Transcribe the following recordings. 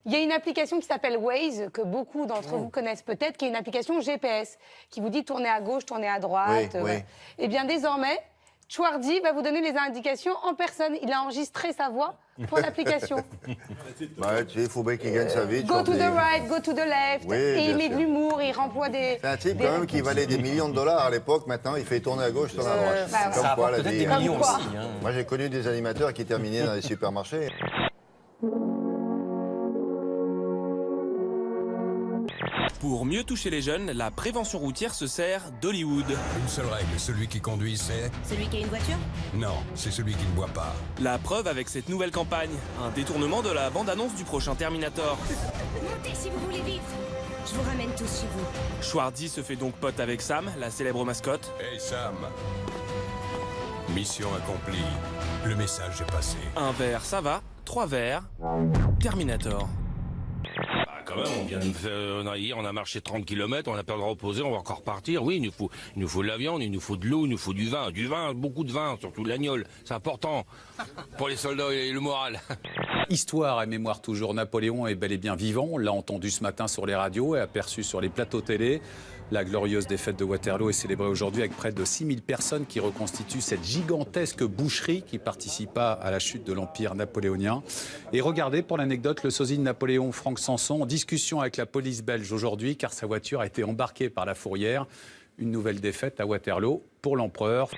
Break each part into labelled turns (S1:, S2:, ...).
S1: Il y a une application qui s'appelle Waze, que beaucoup d'entre vous connaissent peut-être, qui est une application GPS, qui vous dit tournez à gauche, tournez à droite.
S2: Oui.
S1: Eh bien, désormais, Chouardi va vous donner les indications en personne. Il a enregistré sa voix pour l'application.
S2: Bah, tu sais, il faut bien qu'il gagne sa vie.
S1: Go to the right, go to the left.
S2: Oui,
S1: et il
S2: bien
S1: met
S2: sûr.
S1: de l'humour, il remploie des...
S2: C'est un type quand même qui valait des millions de dollars à l'époque. Maintenant, il fait tourner à gauche, tourner à droite.
S1: bah,
S2: Comme
S3: Ça
S2: quoi,
S3: apporte
S2: la
S3: peut-être
S2: vie.
S3: des
S2: hein.
S3: millions
S1: Comme quoi.
S3: aussi. Hein.
S2: Moi, j'ai connu des animateurs qui terminaient dans les supermarchés.
S4: Pour mieux toucher les jeunes, la prévention routière se sert d'Hollywood.
S5: Une seule règle, celui qui conduit, c'est...
S6: Celui qui a une voiture?
S5: Non, c'est celui qui ne boit pas.
S4: La preuve avec cette nouvelle campagne, un détournement de la bande-annonce du prochain Terminator.
S6: Montez si vous voulez vivre. Je vous ramène tous chez vous.
S4: Schwarzy se fait donc pote avec Sam, la célèbre mascotte.
S5: Hey Sam, mission accomplie. Le message est passé.
S4: Un verre, ça va. 3 verres. Terminator.
S7: Quand même, on vient de faire, hier, on a marché 30 km, on a peur de reposer, on va encore partir. Oui, il nous faut de la viande, il nous faut de l'eau, il nous faut du vin, beaucoup de vin, surtout de l'agneau. C'est important pour les soldats et le moral.
S8: Histoire et mémoire toujours, Napoléon est bel et bien vivant. On l'a entendu ce matin sur les radios et aperçu sur les plateaux télé. La glorieuse défaite de Waterloo est célébrée aujourd'hui avec près de 6000 personnes qui reconstituent cette gigantesque boucherie qui participa à la chute de l'Empire napoléonien. Et regardez, pour l'anecdote, le sosie de Napoléon, Franck Sanson, en discussion avec la police belge aujourd'hui car sa voiture a été embarquée par la fourrière. Une nouvelle défaite à Waterloo pour l'empereur.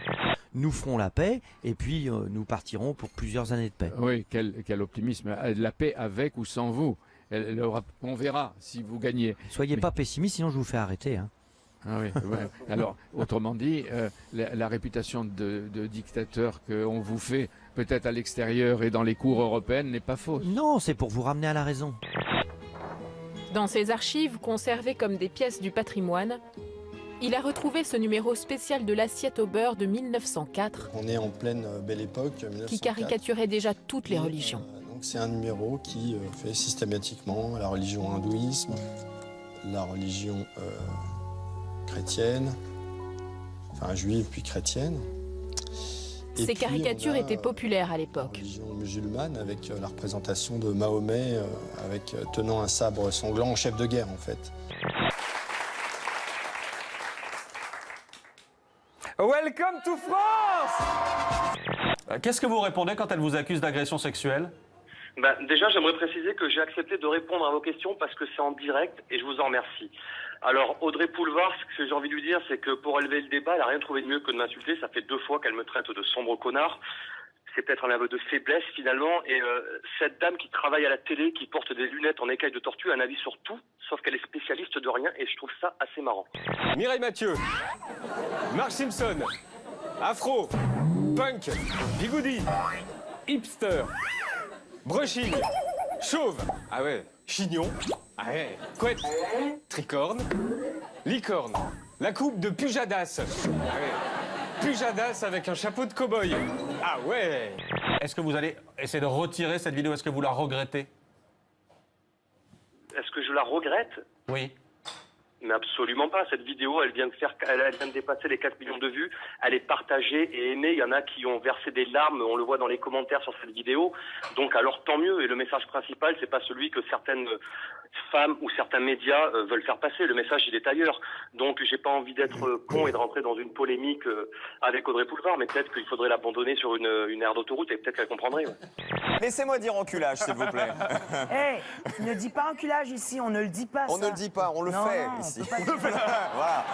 S3: Nous ferons la paix et puis nous partirons pour plusieurs années de paix.
S9: Oui, quel optimisme. La paix avec ou sans vous. On verra si vous gagnez.
S3: Soyez pas pessimiste, sinon je vous fais arrêter. Hein.
S9: Ah oui, ouais. Alors, autrement dit, la réputation de dictateur qu'on vous fait, peut-être à l'extérieur et dans les cours européennes, n'est pas fausse.
S3: Non, c'est pour vous ramener à la raison.
S10: Dans ses archives conservées comme des pièces du patrimoine, il a retrouvé ce numéro spécial de l'assiette au beurre de 1904
S11: On est en pleine belle époque, 1904.
S10: qui caricaturait déjà toutes les religions.
S11: Donc c'est un numéro qui fait systématiquement la religion hindouisme, la religion chrétienne, enfin juive puis chrétienne. Et
S10: Ces
S11: puis,
S10: caricatures
S11: on a,
S10: étaient populaires à
S11: la
S10: l'époque.
S11: religion musulmane avec la représentation de Mahomet avec tenant un sabre sanglant en chef de guerre en fait.
S12: Welcome to France! Qu'est-ce que vous répondez quand elle vous accuse d'agression sexuelle?
S13: Déjà, j'aimerais préciser que j'ai accepté de répondre à vos questions parce que c'est en direct et je vous en remercie. Alors, Audrey Pulvar, ce que j'ai envie de lui dire, c'est que pour élever le débat, elle n'a rien trouvé de mieux que de m'insulter. Ça fait 2 fois qu'elle me traite de sombre connard. C'est peut-être un aveu de faiblesse, finalement. Et cette dame qui travaille à la télé, qui porte des lunettes en écaille de tortue, a un avis sur tout, sauf qu'elle est spécialiste de rien et je trouve ça assez marrant.
S12: Mireille Mathieu, Marge Simpson, Afro, Punk, Bigoudi, Hipster, Brushing, Chauve, ah ouais, Chignon, ah ouais, Couette, Tricorne, Licorne, la coupe de Pujadas, ah ouais, Pujadas avec un chapeau de cow-boy, ah ouais. Est-ce que vous allez essayer de retirer cette vidéo? Est-ce que vous la regrettez?
S13: Est-ce que je la regrette?
S12: Oui.
S13: Mais absolument pas. Cette vidéo, elle vient de dépasser les 4 millions de vues. Elle est partagée et aimée. Il y en a qui ont versé des larmes. On le voit dans les commentaires sur cette vidéo. Donc, alors, tant mieux. Et le message principal, c'est pas celui que certaines femmes ou certains médias veulent faire passer. Le message, il est ailleurs. Donc, j'ai pas envie d'être con et de rentrer dans une polémique avec Audrey Pulvar. Mais peut-être qu'il faudrait l'abandonner sur une aire d'autoroute et peut-être qu'elle comprendrait. Ouais.
S14: Laissez-moi dire enculage, s'il vous plaît.
S15: Hé, ne dis pas enculage ici, on ne le dit pas.
S14: On ne le dit pas, on le fait
S15: non,
S14: ici.
S15: on peut pas dire ça.
S14: Voilà.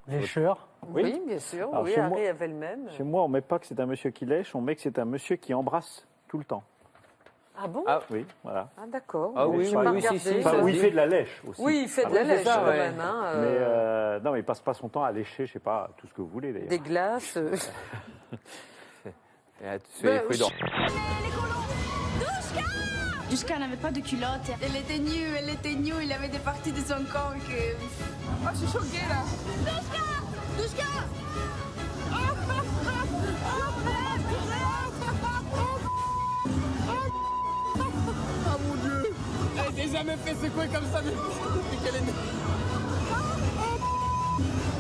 S16: Lécheur?
S15: Oui, bien sûr.
S16: Alors,
S15: oui,
S16: chez
S15: Harry
S16: moi-
S15: avait le même.
S16: Chez moi, on ne met pas que c'est un monsieur qui lèche, on met que c'est un monsieur qui embrasse tout le temps.
S15: Ah bon?
S16: Oui, voilà.
S15: Ah d'accord.
S16: Ah oui,
S15: J'ai
S16: oui,
S15: pas
S16: oui,
S15: regardé.
S16: Enfin, où il fait de la lèche aussi.
S15: Oui, il fait de
S16: Ah
S15: la
S16: oui, c'est
S15: lèche
S16: ça,
S15: quand
S16: ouais.
S15: même. Hein,
S16: Mais non, mais il passe pas son temps à lécher, je sais pas, tout ce que vous voulez d'ailleurs.
S15: Des glaces.
S16: Soyez prudents.
S6: Dushka n'avait pas de culotte. Elle était nue, il avait des parties de son corps que... Oh, je suis choquée là. Dushka!
S4: Oh mon Dieu! Elle s'est jamais fait secouer comme ça depuis qu'elle est née.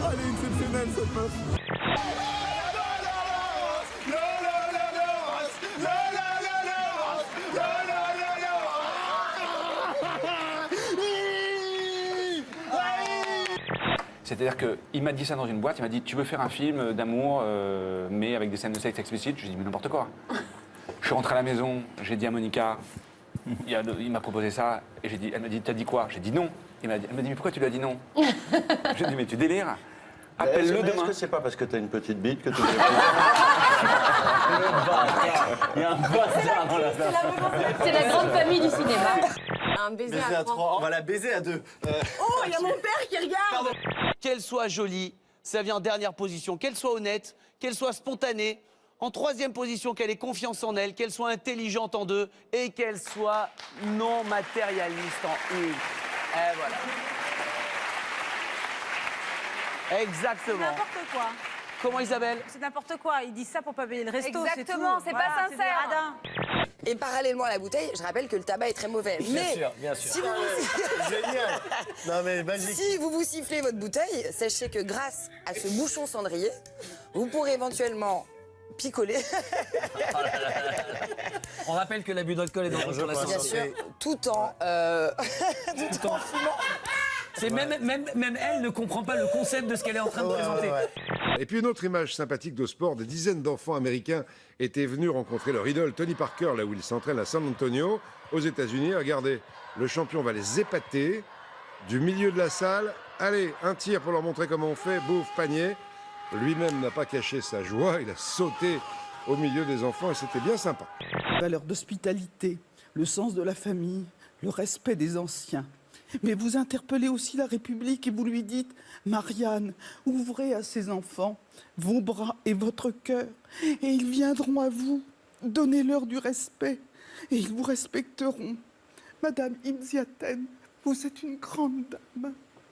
S4: Elle est exceptionnelle cette meuf.
S17: C'est-à-dire qu'il m'a dit ça dans une boîte, il m'a dit tu veux faire un film d'amour mais avec des scènes de sexe explicites. Je lui ai dit mais n'importe quoi. Je suis rentré à la maison, j'ai dit à Monica, il m'a proposé ça et elle m'a dit t'as dit quoi? J'ai dit non. Elle m'a dit mais pourquoi tu lui as dit non? J'ai dit mais tu délires. Appelle-le demain.
S18: Est-ce que c'est pas parce que t'as une petite bite que tu... Il y a un bâtard dans la salle.
S19: C'est la grande famille du cinéma.
S20: Un baiser à 3.
S18: On va la baiser à 2.
S20: Oh, il y a mon père qui regarde.
S21: Qu'elle soit jolie, ça vient en dernière position. Qu'elle soit honnête, qu'elle soit spontanée. En troisième position, qu'elle ait confiance en elle, qu'elle soit intelligente en 2 et qu'elle soit non matérialiste en 1. Et voilà. Exactement.
S22: C'est n'importe quoi.
S21: Comment, Isabelle?
S22: C'est n'importe quoi. Ils disent ça pour pas payer le resto.
S20: Exactement, c'est pas sincère.
S22: C'est
S20: Et parallèlement à la bouteille, je rappelle que le tabac est très mauvais. Mais
S18: bien sûr.
S20: si vous
S18: Génial. Non mais magique.
S20: Si vous sifflez votre bouteille, sachez que grâce à ce bouchon cendrier, vous pourrez éventuellement picoler.
S21: On rappelle que l'abus d'alcool est dangereux pour la santé.
S20: Bien sûr, tout en fumant.
S21: C'est même elle ne comprend pas le concept de ce qu'elle est en train de présenter.
S23: Et puis une autre image sympathique de sport, des dizaines d'enfants américains étaient venus rencontrer leur idole Tony Parker, là où il s'entraîne à San Antonio, aux États-Unis. Regardez, le champion va les épater du milieu de la salle. Allez, un tir pour leur montrer comment on fait, bouffe, panier. Lui-même n'a pas caché sa joie, il a sauté au milieu des enfants et c'était bien sympa.
S24: Valeur d'hospitalité, le sens de la famille, le respect des anciens. Mais vous interpellez aussi la République et vous lui dites « Marianne, ouvrez à ces enfants vos bras et votre cœur, et ils viendront à vous. Donnez-leur du respect, et ils vous respecteront. Madame Imziaten, vous êtes une grande dame. »